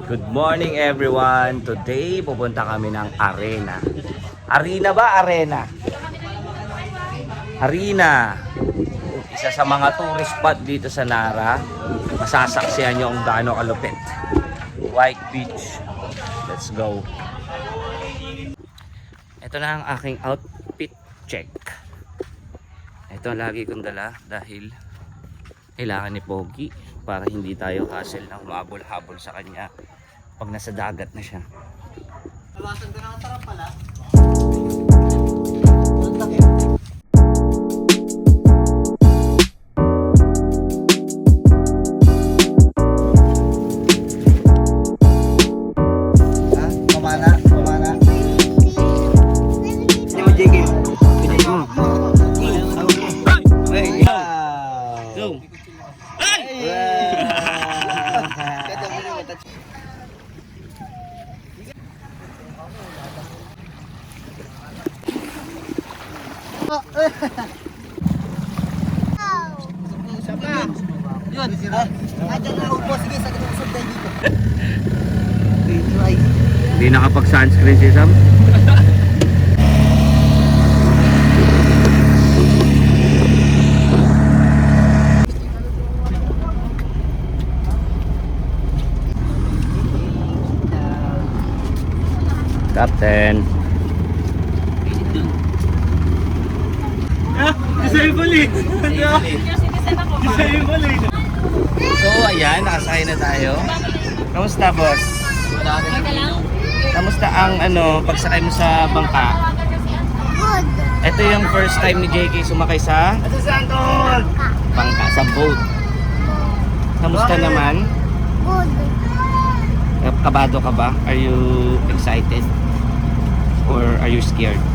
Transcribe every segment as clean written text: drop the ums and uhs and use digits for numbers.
Good morning everyone. Today pupunta kami ng arena. Arena ba? Arena? Arena. Isa sa mga tourist spot dito sa Nara. Masasaksihan nyo kung gaano kalupit. White Beach. Let's go. Ito na ang aking outfit check. Ito lagi kong dala dahil kailangan ni Pogi para hindi tayo hassle na humabol-habol sa kanya pag nasa dagat na siya. Nawasan ko na ang tarap pala. Pamana. Yung JK. Pinay mo. Hey! Go! Yun. Ayan na upo. Sige, sa ganun usod tayo dito. Hindi nakapag-sunscreen si Sam? Captain. Disable eh. Disable eh. So ayan, nakasakay na tayo. Kamusta boss? Kamusta ang pagsakay mo sa bangka? Good. Ito yung first time ni JK sumakay sa Ito si Anton. bangka, sa boat. Kamusta naman? Good. Kabado ka ba? Are you excited? Or are you scared? Excited.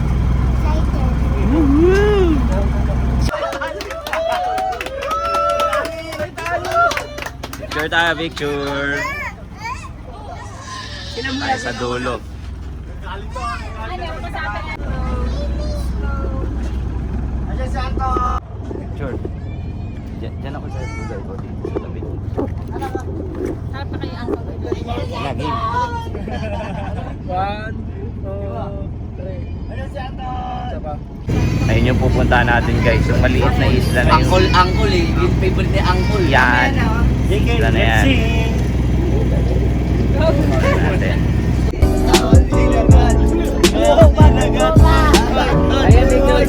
Picture tayo, picture. Tayo sa dulo. Ayan si Anton. Picture. Diyan ako sa lugar ko dito sa tabi. Harap pa kayo ang Lagi. 1, 2, 3. Ayan si Anton. Ayun yung pupuntahan natin guys. Yung maliit na isla na yun. Angkol eh. Yung favorite ni Angkol. Yan. Isla na yan. Natin. Ayan si Joy.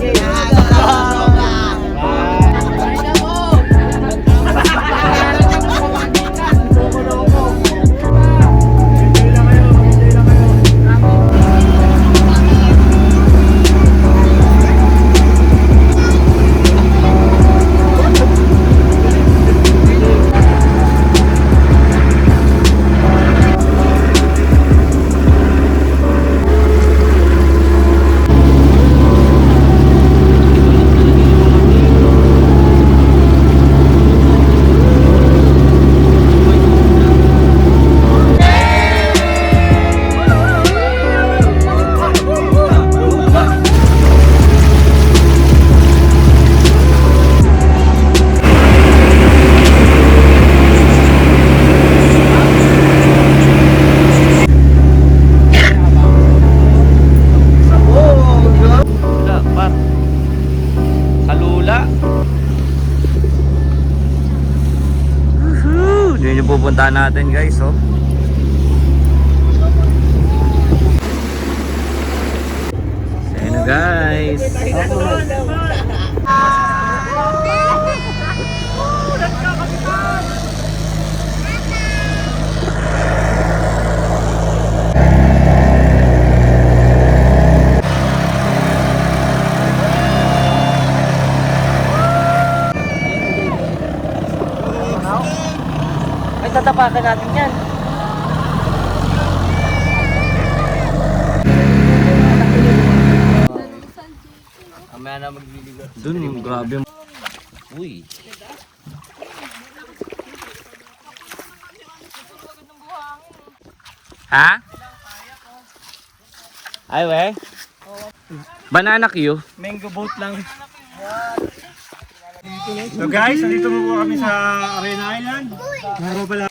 Yun yung pupuntahan natin guys, oh. Ayan na guys. Ay, tatapakan natin yan. Kamaya na magliligo. Dun, grabe. Uy. Ha? Ay, we? Banana Q? Mango boat lang. So guys, nandito mo po kami sa Arena Island. Naro pala.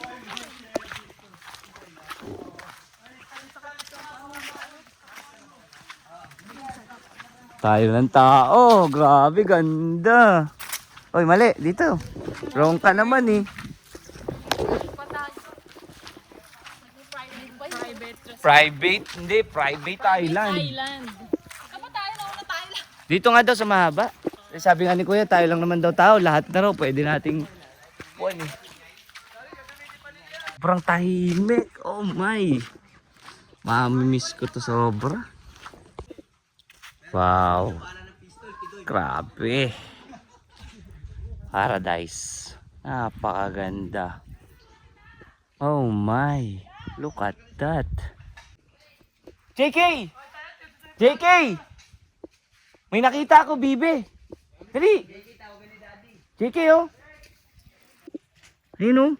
Tayo ng tao. Grabe, ganda. Oy, mali. Dito. Wrong ka naman eh. Private? Hindi, private island. Island. Kapag tayo nauna Thailand. Dito nga daw sa mahaba. Sabi nga ni Kuya, tayo lang naman daw tao. Lahat na raw, pwede nating puwan eh. Sobrang tahimik. Oh my. Mamimiss ko to sobra. Wow. Grabe. Paradise. Napakaganda. Oh my. Look at that. JK! JK! May nakita ako, bibe. Dali. JK, oh. Ayun, oh.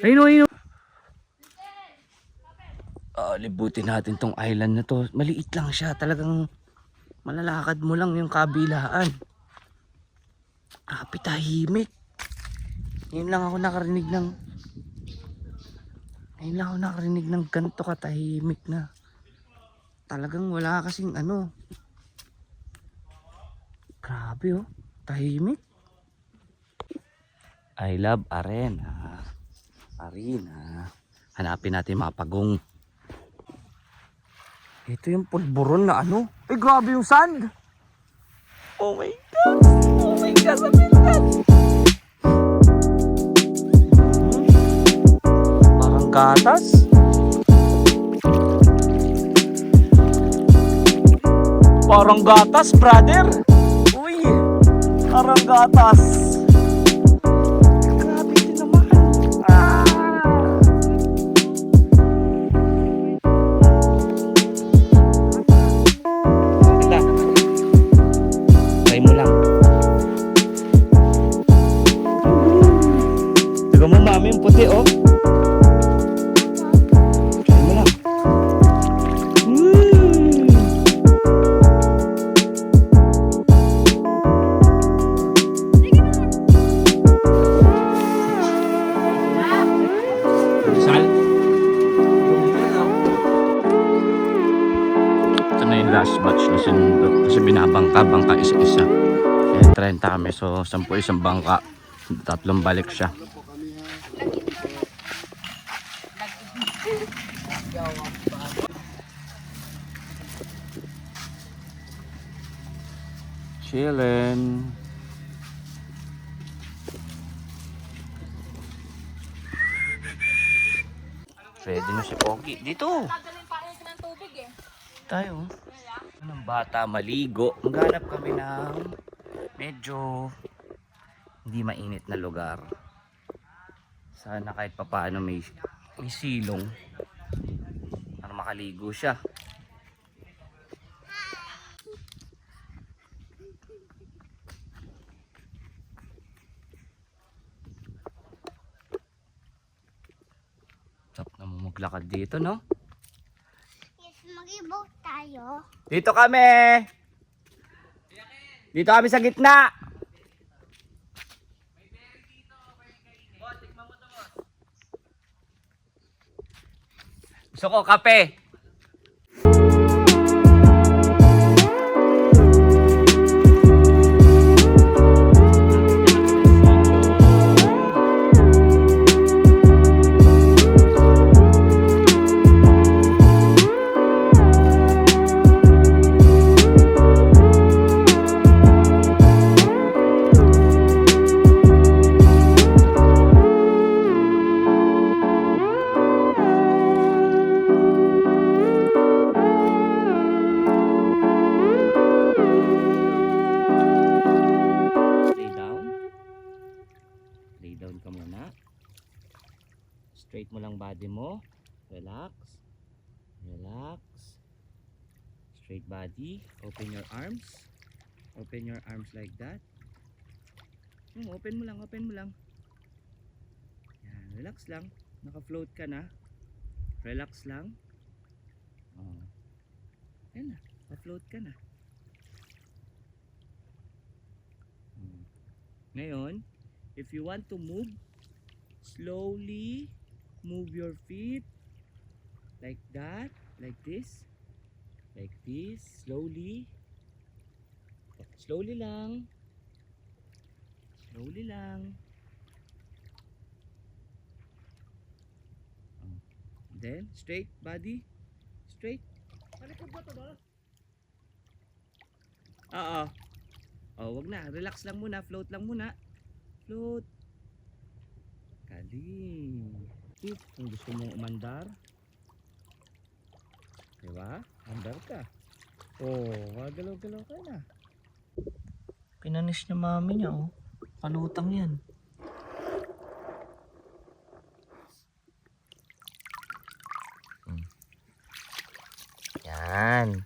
Ayun, oh, ayun, oh. Libutin natin tong island na to. Maliit lang siya. Talagang malalakad mo lang yung kabilaan. Grabe, tahimik. Ngayon lang ako nakarinig ng ganito katahimik na. Talagang wala kasing ano. Grabe, oh. Tahimik. I love Arena. Arena. Hanapin natin mga pagong. Ito yung pulburon na ano. Eh, grabe yung sand. Oh my God. Oh my God. Oh my God. Parang gatas. Parang gatas, brother. Uy. Parang gatas. Grabe din naman. Ah. Kita. Try mo lang. Tiga mo mami yung puti, oh. Try mo lang. Sal. Ito na yung last batch na sinundo. Kasi binabangka isa-isa. Eh, 30 kami. So, 10 isang bangka. 3 balik siya. Chillin'. Ready na si Pogi. Dito. Dadalhin pa rin ng tubig eh. Tayo. Ng bata maligo. Maghanap kami ng medyo hindi mainit na lugar. Sana kahit papaano may silong para makaligo siya. Sarap na maglakad dito, no? Yes, mag-ibog tayo. Dito kami! Dito kami sa gitna! Gusto ko kape! Lay down ka muna. Straight mo lang body mo. Relax. Relax. Straight body. Open your arms. Open your arms like that. Open mo lang, open mo lang. Yan, relax lang. Naka-float ka na. Relax lang. Oh. Yan na, naka-float ka na. Ngayon, if you want to move, slowly move your feet like that, like this. Like this, slowly. Slowly lang. Slowly lang. Then, straight body. Straight. Malikod ba ito, Dol? Oo. Oh, wag na. Relax lang muna. Float lang muna. Float. Galing. Sit. Kung gusto mong umandar. Diba? Andar ka. Oh, gagalaw-galaw ka na. Pinanis niya mami niya, oh. Kalutang yan. Yan.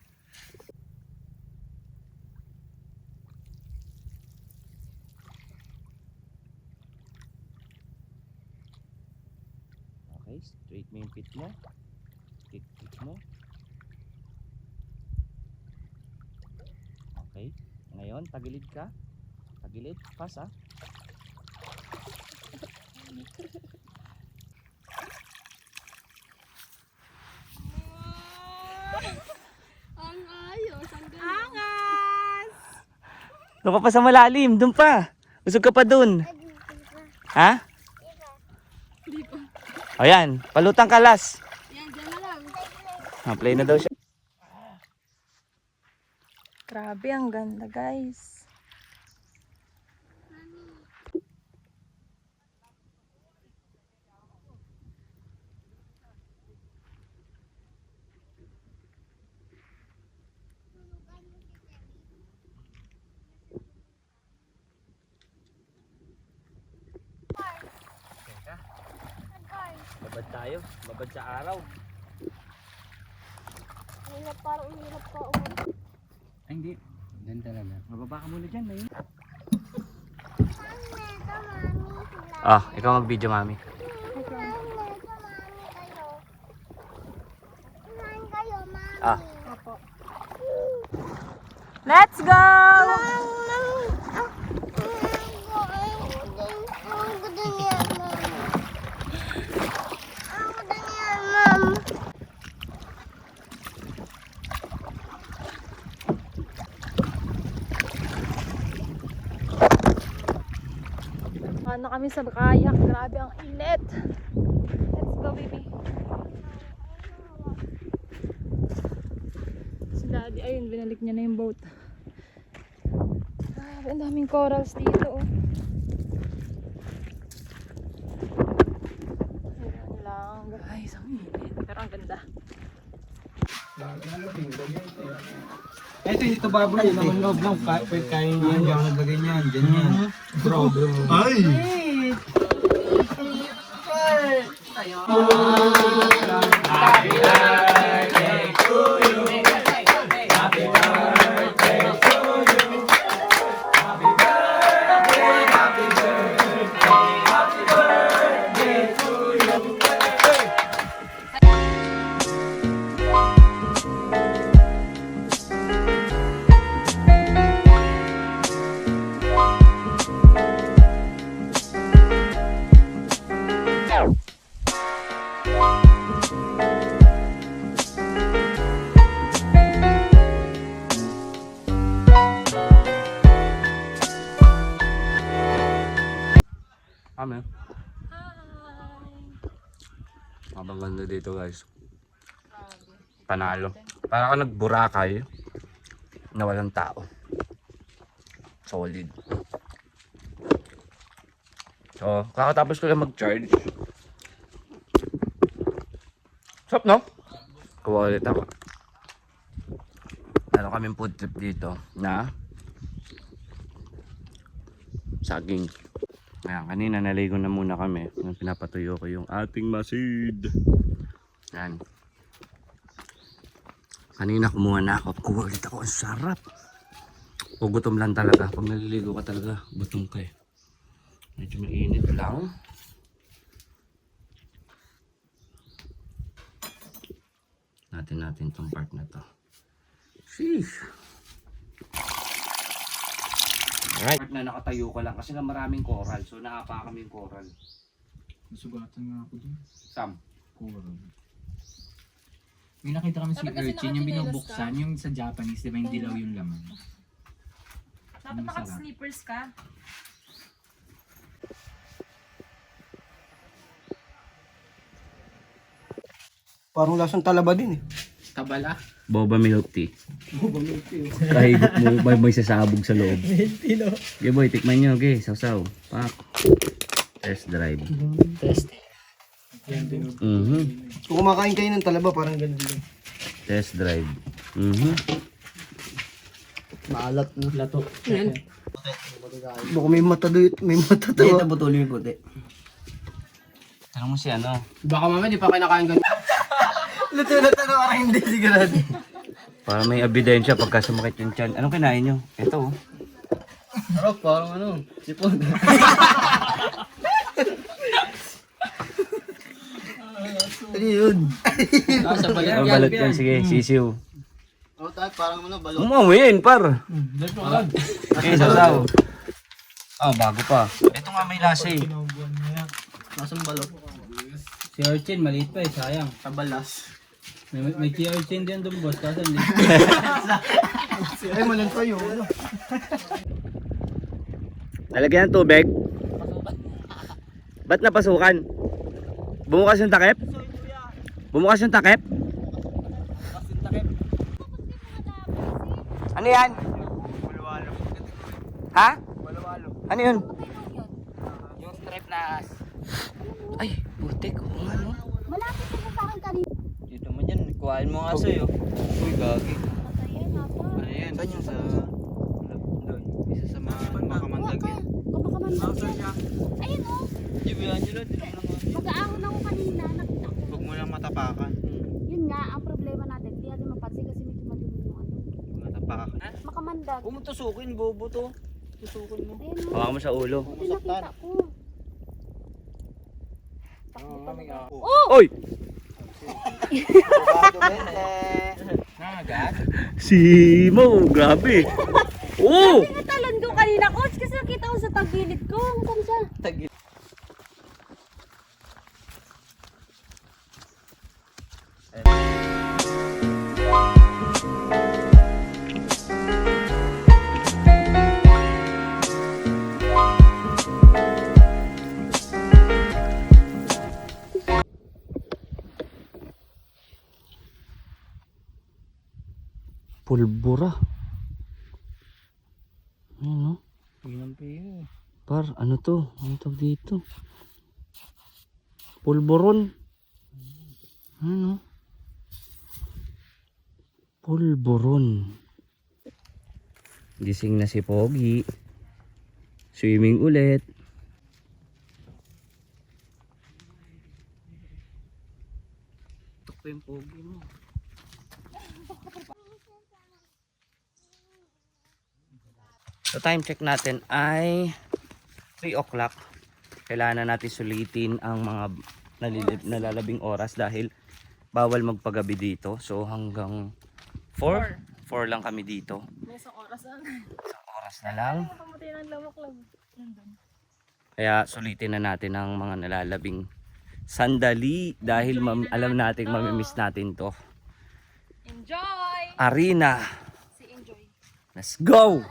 Okay, straight mo yung feet mo. Kick mo. Okay. Ngayon, tagilid ka. Tagilid. Pass ah. Ang ayos. Ang galing. Angas! Doon ka pa sa malalim. Doon pa. Usog ka pa doon. Ha? Hindi pa. O yan. Palutang kalas. Yan, dyan na lang. Play na daw siya. Grabe, ang ganda guys. Babad tayo. Babad sa araw. Hirap, parang hirap ka. Ay, hindi. Ganda talaga. Mababa ka muna dyan. May... Ah, ikaw mag-video, mami. Ah. Opo. Let's go! Ano kami sa kayak, grabe ang init. Let's go, baby. Si daddy, ayun, binalik niya na yung boat. Grabe, ang daming corals dito, oh. Ayan lang, guys, ang init. Pero ang ganda. Ito, ito baboy. Ito naman loob lang. Pwede kain yan. Diyan ako naglagay niyan. Diyan yan. Bro. Ay! Kami. Mabaganda dito, guys. Panalo. Para ako nagburakay na walang tao. Solid. So, kakatapos ko lang mag-charge. Sup, no? Kuha ulit ako. Meron kaming food trip dito na saging. Ayan, kanina naligo na muna kami. Pinapatuyo ko yung ating masid. Yan. Kanina kumuha na ako. Kuha ulit ako. Ang sarap. O gutom lang talaga. Pag naliligo ka talaga, gutom ka eh. Medyo mainit lang. Natin tong part na to. Sheesh. Alright. Part na nakatayo ko lang kasi nga maraming coral. So naapa kami yung coral. Nasugatan nga ako dun. Sam. Coral. May nakita kami si Dapat kasi urchin, yung nakachinelas binubuksan, yung sa Japanese, di ba yung dilaw yung laman? Dapat Ang sarap. naka-slippers ka. Parang lasang talaba din eh. Tabala. Boba milk tea. Kahigop mo, may sasabog sa loob. Okay boy, tikman nyo. Okay, sausaw. Pak. Test drive. Test. Kung kumakain kayo ng talaba, parang ganun din. Test drive. Maalat na. Lato. Baka may mata doon, may mata to. Ito putulin yung puti. Tanong mo si ano? Baka mamaya di pa kinakain ganun. Luto na tanong, parang hindi sigurado. Para may ebidensya pagka sumakit yung tiyan. Anong kinain nyo? Ito oh. Harap, parang ano, sipon. Ano yun? Sa Oh, balot yan. Sige, sisiw. Oh, tayo, parang ano, balot. Umuwi par. Okay, sausaw. Oh, bago pa. Ito nga may lasa eh. Nasang balot? Si urchin, maliit pa eh, sayang. Kabalas. May si urchin din doon boss, kasan din. Ay, malang tayo. Ano? Lalagyan ng tubig. Ba't napasukan? Bumukas yung takip? Bumukas yung takip? Ano yan? Ha? Ano yun? Yung stripe na as. Ay, putik. Oo nga no. Malapit ka sa akin kanina. Dito mo dyan, kuhain mo nga sa'yo. Uy, gagi. Patayin ako. Ano yan? Saan yung sa... Doon. Isa sa mga makamandag yan. Kumakamandag yan. Ayun o. Di ba yan yun? Mag-aahon ako kanina. Nakita ko. Huwag mo lang matapakan. Yun nga, ang problema natin. Di natin mapansin kasi medyo madumi yung ano. Matapakan. Makamandag. Huwag mo tusukin, bobo to. Tusukin mo. Ayun o. Hawakan mo sa ulo. Buti nakita ko. Oy! Nakagat? Si Mo, grabe. Oo! Natalon ko kanina, coach, kasi nakita ko sa tagilid ko. Saan siya? Pulbura. Ano? Pinang-pino. Par, ano to? Ano tawag dito? Pulburon. Ano? Pulburon. Gising na si Pogi. Swimming ulit. Ito yung Pogi mo. So time check natin ay 3 o'clock. Kailangan na natin sulitin ang mga nalalabing oras dahil bawal magpagabi dito. So hanggang 4 lang kami dito. May isang oras lang. Isang oras na lang. Kamatay ng lamok lang. Kaya sulitin na natin ang mga nalalabing sandali dahil alam natin mamimiss natin to. Enjoy! Arena. Si Enjoy. Let's go!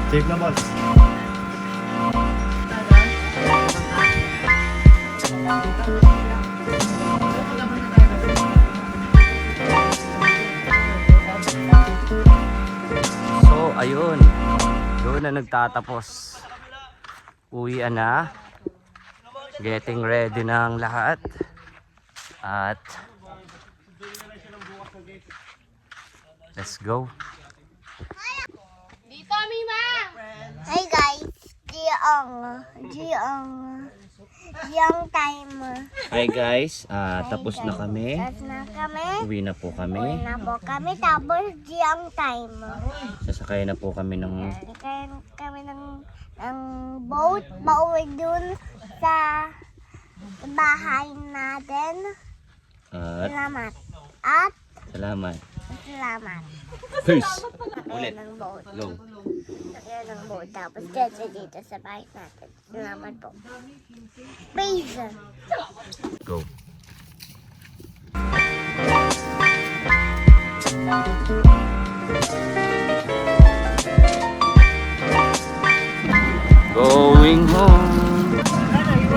Safe na boss. So ayun, doon na nagtatapos. Uwian na. Getting ready na ang lahat. At let's go. Dito, Mima! Hey guys, they Yung time. Hi guys, tapos na kami. Tapos na kami. Uwi na po Uwi kami. na po kami. Tapos yung time. Sasakay na po kami ng Kaya kami ng boat. Pauwi dun sa bahay natin. at Salamat. At salamat. salamat. Peace. Sakay Ulit. ng boat. Go. Sakay ng boat. Tapos dito sa bahay natin. Salamat po. Peace. Go. Going home,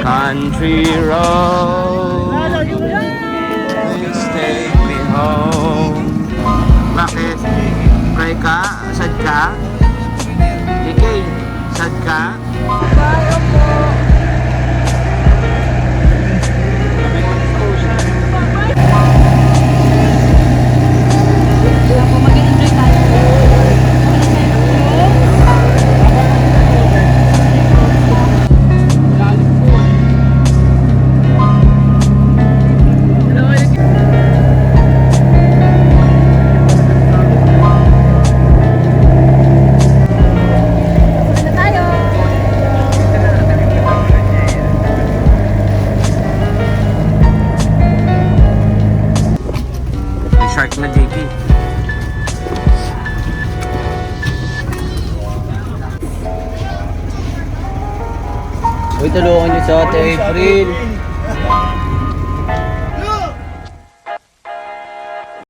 country road, please take me home. Bakit? Cry ka? Sad ka? Ikay, sad ka? May shark na, JK. Uy, tulungan niyo sa Ate April.